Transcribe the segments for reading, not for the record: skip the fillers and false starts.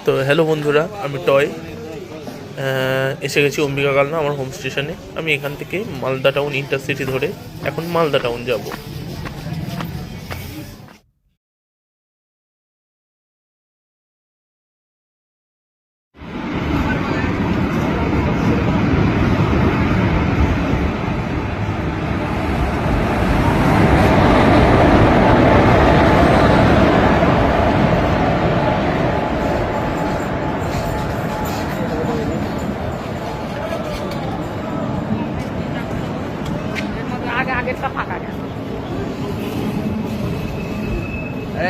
তো হ্যালো বন্ধুরা, আমি টয় এসে গেছি অম্বিকা কালনা আমার হোম স্টেশনে। আমি এখান থেকে মালদা টাউন ইন্টারসিটি ধরে এখন মালদা টাউন যাব। আগে আগেরটা ফাঁকা গেল।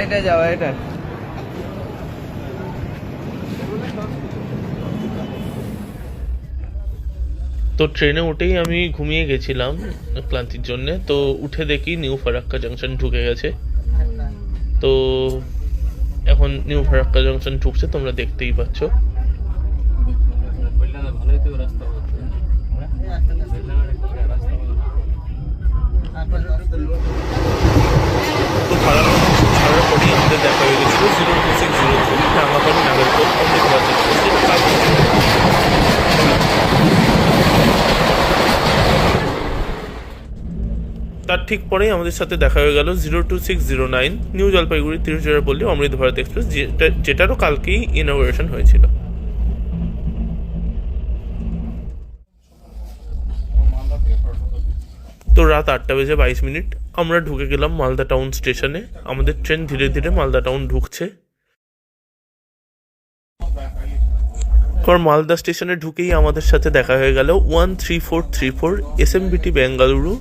এটা যাও এটা। তো ট্রেনে উঠেই আমি ঘুমিয়ে গেছিলাম ক্লান্তির জন্যে। তো উঠে দেখি নিউ ফারাক্কা জাংশন ঢুকে গেছে। তো এখন নিউ ফারাক্কা জাংশন ঢুকছে, তোমরা দেখতেই পাচ্ছ। তো ছাড়ার পরেই আমাদের দেখা হয়ে গেছিল 02603 রাঙাপানি নাগরকোট অমৃতবাজার এক্সপ্রেসের। তার ঠিক পরেই আমাদের সাথে দেখা হয়ে গেল 02609 নিউ জলপাইগুড়ি তিরুচিরাপল্লী অমৃত ভারত এক্সপ্রেস, যেটারও কালকেই ইনঅগ্রেশন হয়েছিল। তো রাত 8:22 আমরা ঢুকে গেলাম মালদা টাউন স্টেশনে। আমাদের ট্রেন ধীরে ধীরে মালদা টাউন ঢুকছে। মালদা স্টেশনে ঢুকেই আমাদের সাথে দেখা হয়ে গেল 13434 SMBT বেঙ্গালুরু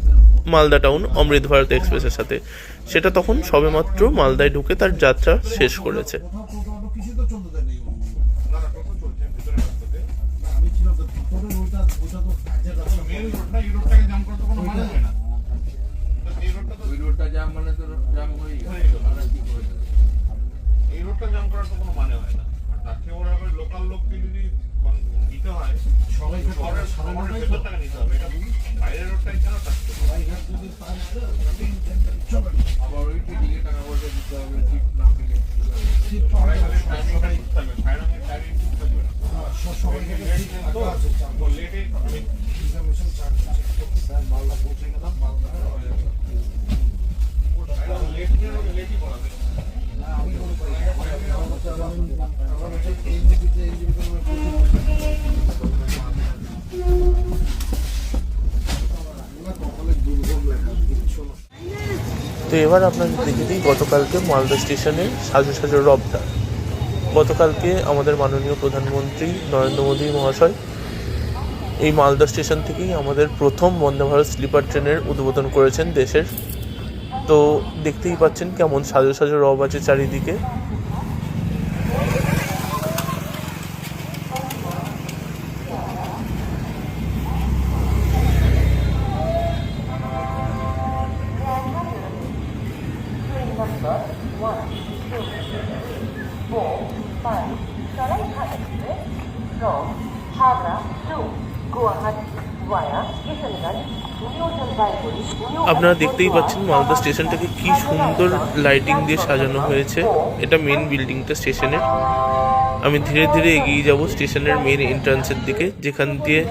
মালদা টাউন অমৃত ভারত এক্সপ্রেসের সাথে। সেটা তখন সবেমাত্র মালদায় ঢুকে তার যাত্রা শেষ করেছে। এই রোডটা জাম করার তো কোনো মানে হয় না। তার থেকে ওরা লোকাল লোককে যদি দিতে হয় সবাই শহরের ভেতরটাকে নিতে হবে। এটা বাইরের রোডটাই কেন থাকছে? আবার ওই দিকে টাকা পয়সা দিতে হবে, সিট না পেলে মালদা পৌঁছে গেলাম। লেটই করা তো এবার আপনাদের দেখে দিই গতকালকে মালদা স্টেশনের সাজো সাজো রবটা। গতকালকে আমাদের মাননীয় প্রধানমন্ত্রী নরেন্দ্র মোদী মহাশয় এই মালদা স্টেশন থেকেই আমাদের প্রথম বন্দে ভারত স্লিপার ট্রেনের উদ্বোধন করেছেন দেশের। তো দেখতেই পাচ্ছেন কেমন সাজো সাজো রব আছে চারিদিকে। আপনারা দেখতেই পাচ্ছেন মালদা স্টেশনটাকে কি সুন্দর লাইটিং দিয়ে সাজানো হয়েছে। এটা মেন বিল্ডিংটা স্টেশনের। আমি ধীরে ধীরে এগিয়ে যাব স্টেশনের মেন এন্ট্রান্সের দিকে, যেখান দিয়ে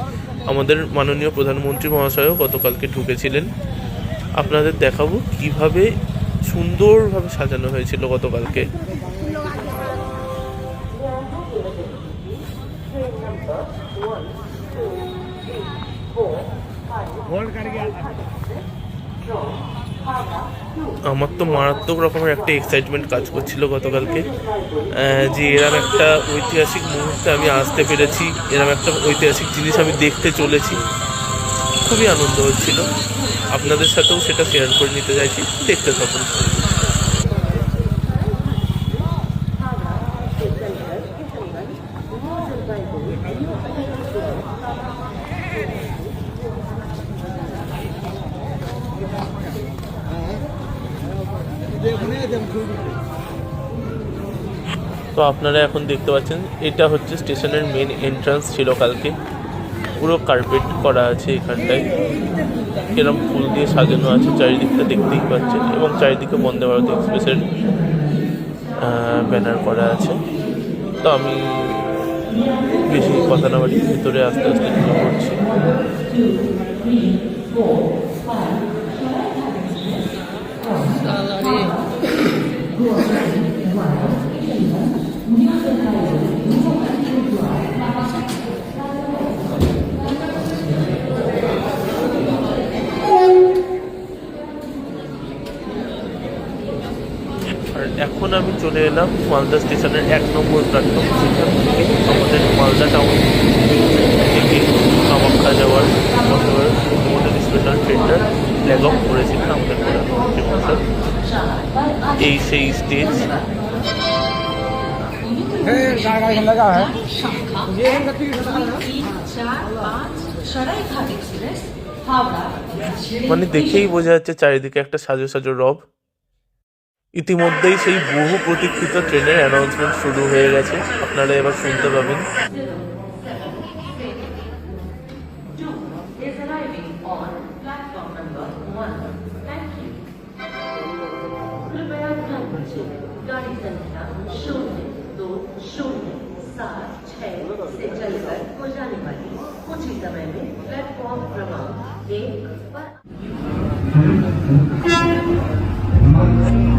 আমাদের মাননীয় প্রধানমন্ত্রী মহাশয়ও গতকালকে ঢুকেছিলেন। আপনাদের দেখাবো কিভাবে সুন্দরভাবে সাজানো হয়েছিল গতকালকে। আমার তো মারাত্মক রকমের একটা এক্সাইটমেন্ট কাজ করছিল গতকালকে, যে এরম একটা ঐতিহাসিক মুহূর্তে আমি আসতে পেরেছি, এরম একটা ঐতিহাসিক জিনিস আমি দেখতে চলেছি। খুবই আনন্দ হচ্ছিল। আপনাদের সাথেও সেটা শেয়ার করে নিতে চাইছি, দেখতে থাকুন। তো আপনারা এখন দেখতে পাচ্ছেন এটা হচ্ছে স্টেশনের মেন এন্ট্রান্স ছিল কালকে। পুরো কার্পেট করা আছে এখানটায়, এরকম ফুল দিয়ে সাজানো আছে চারিদিকটা দেখতেই পাচ্ছেন, এবং চারিদিকে বন্দে ভারত এক্সপ্রেসের ব্যানার করা আছে। তো আমি বেশি কথা না বাড়ি ভিতরে আস্তে আস্তে ঢুকে পড়ছি। আর এখন আমি চলে এলাম মালদা স্টেশনের 1 নম্বর প্ল্যাটফর্ম। সেখান থেকে আমাদের মালদা টাউন থেকে কামাখ্যা যাওয়ার আমাদের স্পেশাল ট্রেনটা ফ্ল্যাগ অফ করেছিলেন আমাদের প্রধানমন্ত্রী। এই সেই স্টেজ। মানে দেখেই বোঝা যাচ্ছে চারিদিকে একটা সাজো সাজো রব। ইতিমধ্যেই সেই বহু প্রতীক্ষিত ট্রেনের অ্যানাউন্সমেন্ট শুরু হয়ে গেছে, আপনারা এবার শুনতে পাবেন। गाड़ी संख्या 02007 6 से चलकर हो जाने वाली कुछ ही समय में प्लेटफॉर्म क्रमांक 1 पर।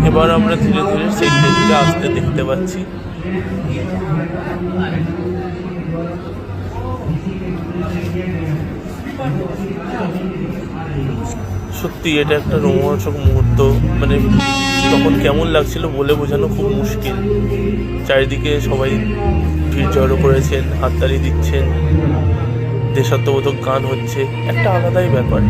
এবার আমরা ধীরে ধীরে সেই ট্রেনটা আসতে দেখতে পাচ্ছি। সত্যি এটা একটা রোমাঞ্চক মুহূর্ত। মানে তখন কেমন লাগছিল বলে বোঝানো খুব মুশকিল। চারিদিকে সবাই ভিড় জড়ো করেছেন, হাততালি দিচ্ছেন, দেশাত্মবোধক গান হচ্ছে, একটা আলাদাই ব্যাপার।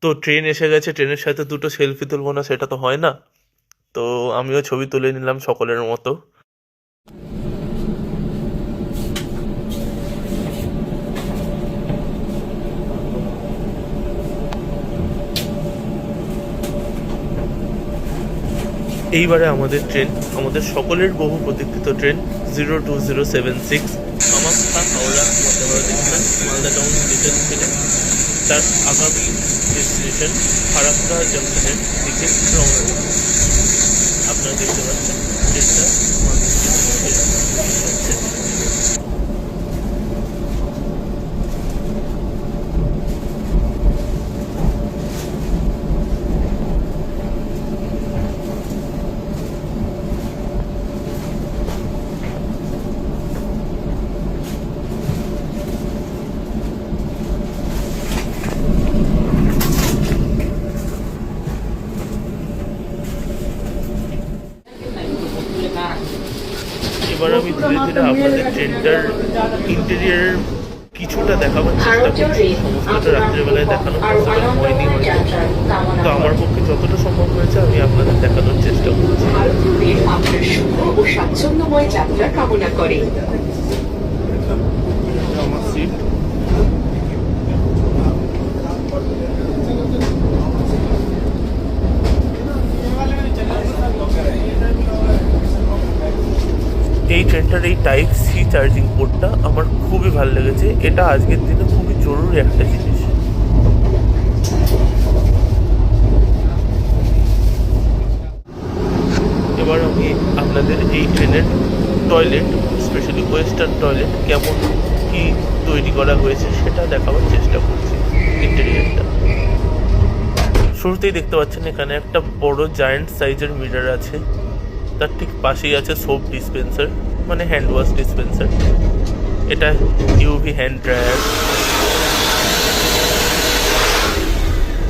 তো ট্রেন এসে গেছে, ট্রেনের সাথে দুটো সেলফি তুলবো না সেটা তো হয় না। তো আমিও ছবি তুলে নিলাম সকলের মতো। এইবারে আমাদের ট্রেন, আমাদের সকলের বহু প্রতীক্ষিত train 02076 Kamakhya Howrah Vande Bharat express Malda town station থেকে তার আগামী ডেস্টিনেশন ফারাক্কা জংশনের দিকে রওনা দেবে। আপনারা দেখতে পাচ্ছেন ট্রেনটা মালদা স্টেশন। এবার আমি ধীরে ধীরে আপনাদের ট্রেনটার ইন্টেরিয়ারের কিছুটা দেখাবার চেষ্টা করছি। সমস্তটা রাত্রেবেলায় দেখানো পসিবল হয়নি হয়তো, তো আমার পক্ষে যতটা সম্ভব হয়েছে আমি আপনাদের দেখানোর চেষ্টা করছি। আপনার শুভ ও স্বাচ্ছন্দ্যময় যাত্রা কামনা করে। আমার সিট ট্রেনটার এই টাইপ সি চার্জিং পোর্টটা আমার খুবই ভালো লেগেছে। এটা আজকের দিনে খুবই জরুরি একটা জিনিস। এবার আমি আপনাদের এই ট্রেনের টয়লেট, স্পেশালি ওয়েস্টার্ন টয়লেট কেমন কি তৈরি করা হয়েছে সেটা দেখাবার চেষ্টা করছি। ইন্টেরিয়রটা শুরুতেই দেখতে পাচ্ছেন এখানে একটা বড় জায়ান্ট সাইজের মিরর আছে, তার ঠিক পাশেই আছে সোপ ডিসপেন্সার, মানে হ্যান্ড ওয়াশ ডিসপেন্সার। এটা ইউভি হ্যান্ড ড্রায়ার।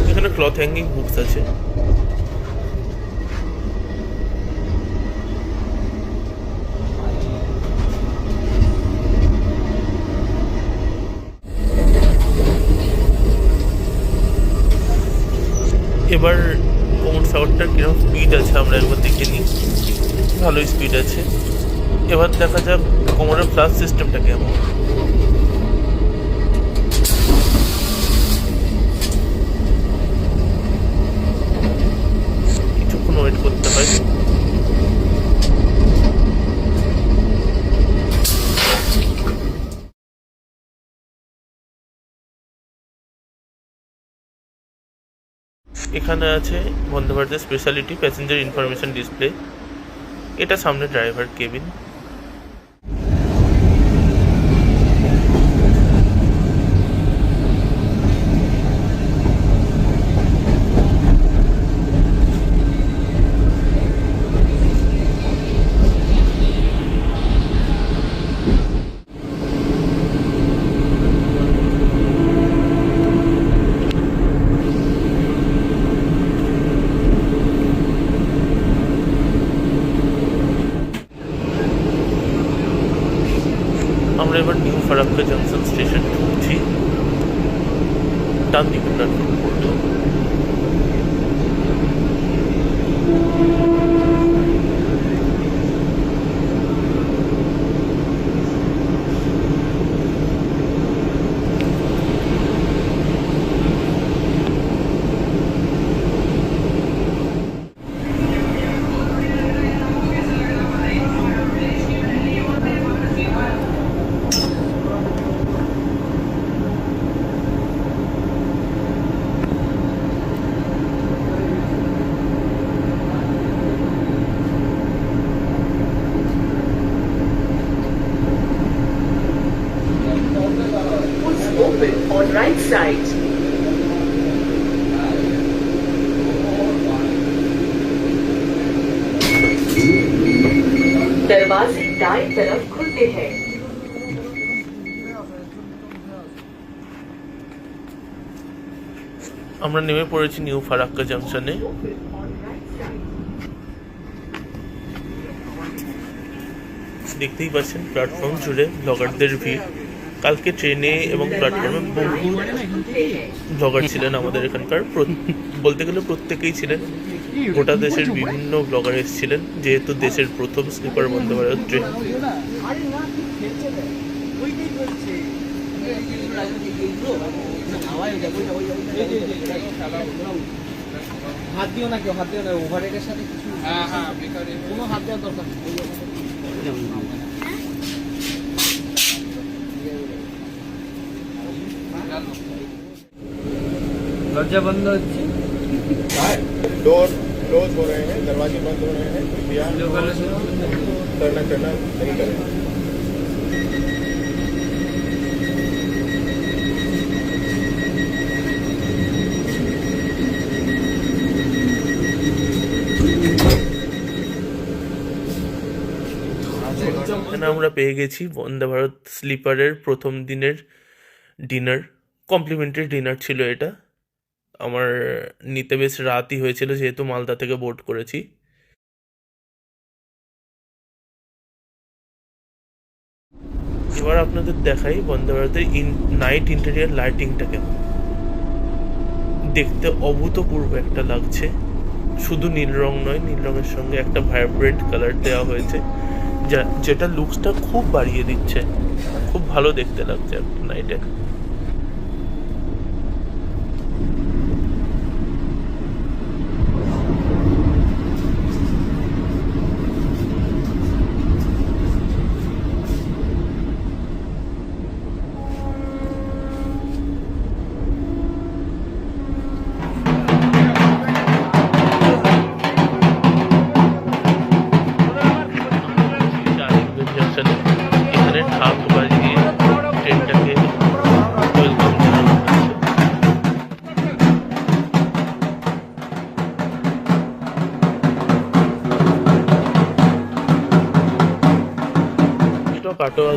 এখানে ক্লথ হ্যাঙ্গিং বুকস আছে। এবার কোমর সাওয়ারটার কিরকম স্পিড আছে আমরা একবার দেখে নিই। ভালোই স্পিড আছে। এবার দেখা যাক কোমরের ফ্লাশ সিস্টেমটা কেমন। কিছুক্ষণ ওয়েট করতে হয়। এখানে আছে বন্দে ভারতের স্পেশালিটি প্যাসেঞ্জার ইনফরমেশন ডিসপ্লে। এটা সামনে ড্রাইভার কেবিন। আমরা এবার নিউ ফারাক্কা জংশন স্টেশন ঢুকছি। ডান দিকে প্ল্যাটফর্ম পড়লো। Open on right side. दरवाजे दाएं तरफ खुलते हैं। আমরা নেমে পড়েছি নিউ ফারাক্কা জংশনে। দেখতেই পাচ্ছেন প্ল্যাটফর্ম জুড়ে ব্লগারদের ভিড়। কালকে ট্রেনে এবং প্ল্যাটফর্মে বহু ব্লগার ছিলেন আমাদের এখানকার। বলতে গেলে প্রত্যেকেই ছিলেন। গোটা দেশের বিভিন্ন ব্লগার এসেছিলেন, যেহেতু দেশের প্রথম স্লিপার বন্দে ভারত ট্রেন। হাত দিও না, কেউ হাত দিও না, ওভারহেডের সাথে কিছু কোনো হাত দেওয়ার দরকার নেই। दरवाजा बंद होच्छे, डोर क्लोज हो रहे हैं, दरवाजे बंद हो रहे हैं, कृपया करना करना नहीं करें। এখানে আমরা পেয়ে গেছি বন্দে ভারত স্লিপারের প্রথম দিনের ডিনার। কমপ্লিমেন্টারি ডিনার ছিল এটা। আমার নিতে বেশ রাতই হয়েছিল, যেহেতু মালদা থেকে বোর্ড করেছি। এবার আপনাদের দেখাই বন্দে ভারতের নাইট ইন্টেরিয়ার লাইটিংটা কেমন। দেখতে অভূতপূর্ব একটা লাগছে। শুধু নীল রং নয়, নীল রঙের সঙ্গে একটা ভাইব্রেন্ট কালার দেওয়া হয়েছে, যেটা লুকসটা খুব বাড়িয়ে দিচ্ছে। খুব ভালো দেখতে লাগছে নাইটে।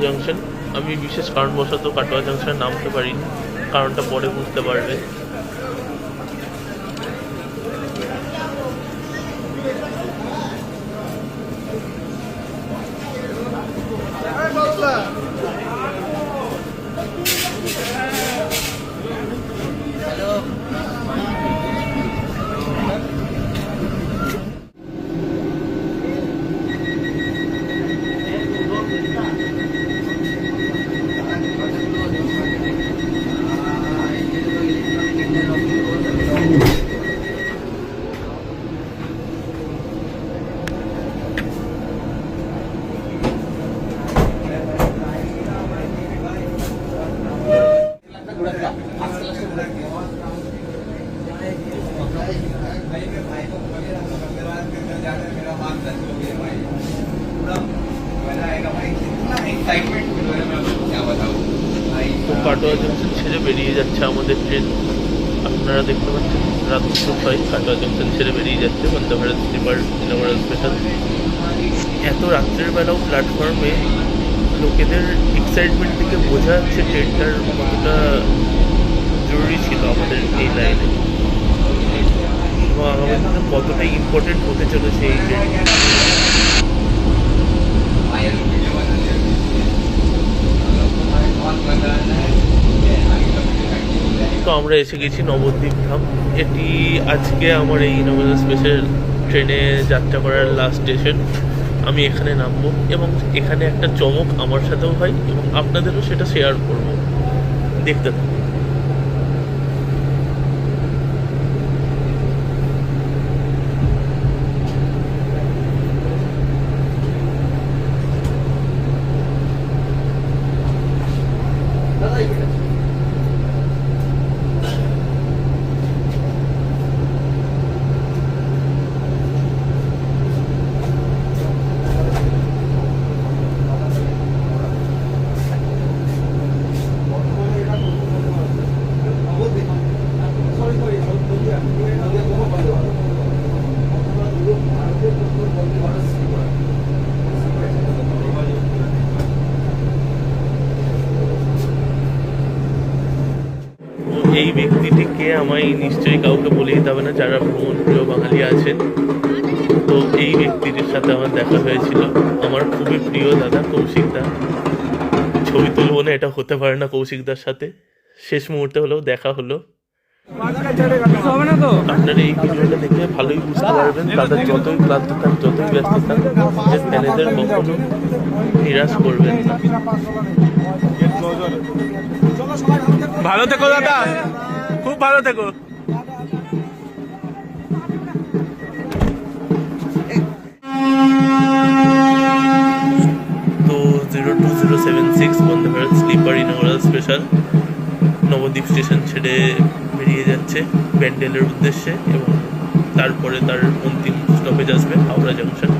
জাংশন। আমি বিশেষ কারণবশত কাটোয়া জাংশনে নামতে পারিনি, কারণটা পরে বুঝতে পারবে। তো কাটোয়া জংশন ছেড়ে বেরিয়ে যাচ্ছে আমাদের ট্রেন। আপনারা দেখতে পাচ্ছেন রাত 6:00 কাটোয়া জংশন ছেড়ে বেরিয়ে যাচ্ছে বন্দে ভারত স্লিপার ইনঅগ্রাল স্পেশাল। এত রাত্রের বেলাও প্ল্যাটফর্মে লোকেদের এক্সাইটমেন্ট থেকে বোঝা যাচ্ছে ট্রেনটার কতটা জরুরি ছিল আমাদের এই লাইনে, এবং আগামী দিনে কতটাই ইম্পর্টেন্ট হতে চলেছে এই ট্রেন। তো আমরা এসে গেছি নবদ্বীপ ধাম। এটি আজকে আমার এই ইনোভেশন স্পেশাল ট্রেনে যাত্রা করার লাস্ট স্টেশন। আমি এখানে নামবো এবং এখানে একটা চমক আমার সাথেও হয় এবং আপনাদেরও সেটা শেয়ার করব, দেখতে থাকুন। এই ব্যক্তিটিকে আমায় নিশ্চয়ই কাউকে বলে দিতে হবে না যারা ভ্রমণ প্রিয় বাঙালি আছেন। তো এই ব্যক্তিটির সাথে আমার দেখা হয়েছিল, আমার খুবই প্রিয় দাদা কৌশিক দা। ছবি তুলবো না এটা হতে পারে না কৌশিকদার সাথে, শেষ মুহূর্তে হলেও দেখা হলো। আপনারা এই ভিডিওটা দেখে ভালোই বুঝতে পারবেন দাদা যতই ক্লান্ত থাক, যতই ব্যস্ত থাক, যে ফ্যানেদের কখনো নিরাশ করবেন না। ভালো থেকো দাদা, খুব ভালো থেকো। তো 02076 Vande Bharat sleeper inaugural special Nabadwip station ছেড়ে বেরিয়ে যাচ্ছে ব্যান্ডেলের উদ্দেশ্যে, এবং তারপরে তার অন্তিম স্টপেজ আসবে হাওড়া জংশন।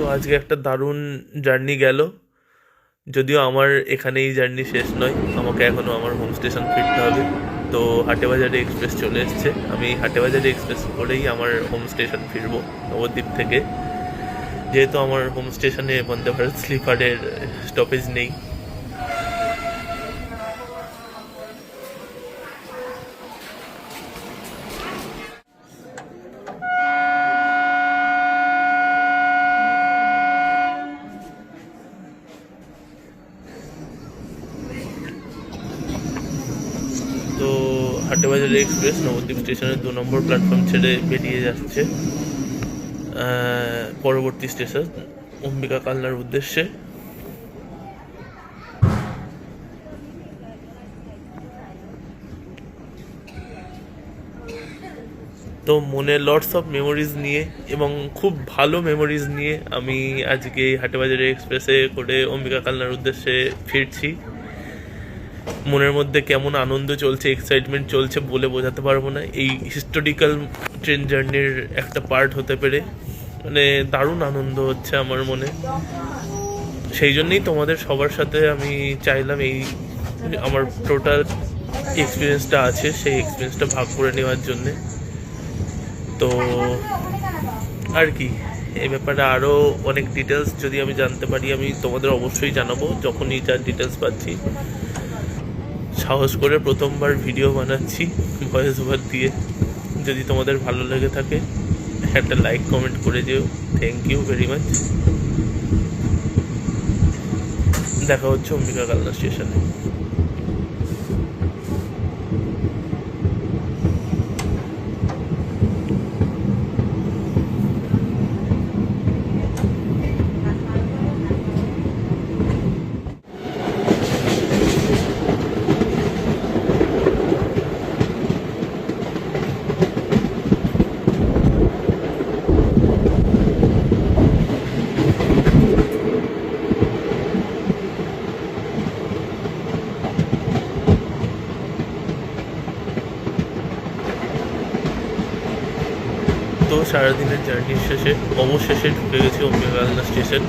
তো আজকে একটা দারুণ জার্নি গেল, যদিও আমার এখানে এই জার্নি শেষ নয়, আমাকে এখনও আমার হোম স্টেশন ফিরতে হবে। তো হাটেবাজারে এক্সপ্রেস চলে এসছে, আমি হাটেবাজারে এক্সপ্রেস করেই আমার হোম স্টেশন ফিরবো নবদ্বীপ থেকে, যেহেতু আমার হোম স্টেশনে বন্দে ভারত স্লিপারের স্টপেজ নেই। তো হাটেবাজার এক্সপ্রেস নবদ্বীপ স্টেশনের 2 নম্বর প্ল্যাটফর্ম ছেড়ে বেরিয়ে যাচ্ছে। পরবর্তী স্টেশন অম্বিকা কালনার উদ্দেশ্যে। তো মনে লটস অফ মেমোরিজ নিয়ে এবং খুব ভালো মেমোরিজ নিয়ে আমি আজকে হাটেবাজারে এক্সপ্রেসে করে অম্বিকা কালনার উদ্দেশ্যে ফিরছি। মনের মধ্যে কেমন আনন্দ চলছে, এক্সাইটমেন্ট চলছে বলে বোঝাতে পারবো না। এই হিস্টোরিক্যাল ট্রেন জার্নির একটা পার্ট হতে পেরে মানে দারুণ আনন্দ হচ্ছে আমার মনে। সেই জন্যই তোমাদের সবার সাথে আমি চাইলাম এই আমার টোটাল এক্সপিরিয়েন্সটা আছে সেই এক্সপিরিয়েন্সটা ভাগ করে নেওয়ার জন্যে। তো আর কি, এই ব্যাপারে আরও অনেক ডিটেলস যদি আমি জানতে পারি আমি তোমাদের অবশ্যই জানাবো যখনই যার ডিটেলস পাচ্ছি। সাহস করে প্রথমবার ভিডিও বানাচ্ছি ভয়েস ওভার দিয়ে। যদি তোমাদের ভালো লেগে থাকে একটা লাইক কমেন্ট করে দিও। Thank you very much. দেখা হচ্ছে অম্বিকা কালনা স্টেশনে। তো সারাদিনের জার্নির শেষে অবশেষে ঢুকে গেছি অম্বিকা কালনা স্টেশন।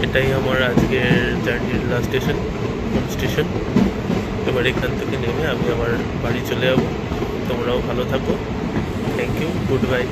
এটাই আমার আজকের জার্নির লাস্ট স্টেশন, হোম স্টেশন। এবার এখান থেকে নেমে আমি আমার বাড়ি চলে যাবো। তোমরাও ভালো থাকো। Thank you, good bye.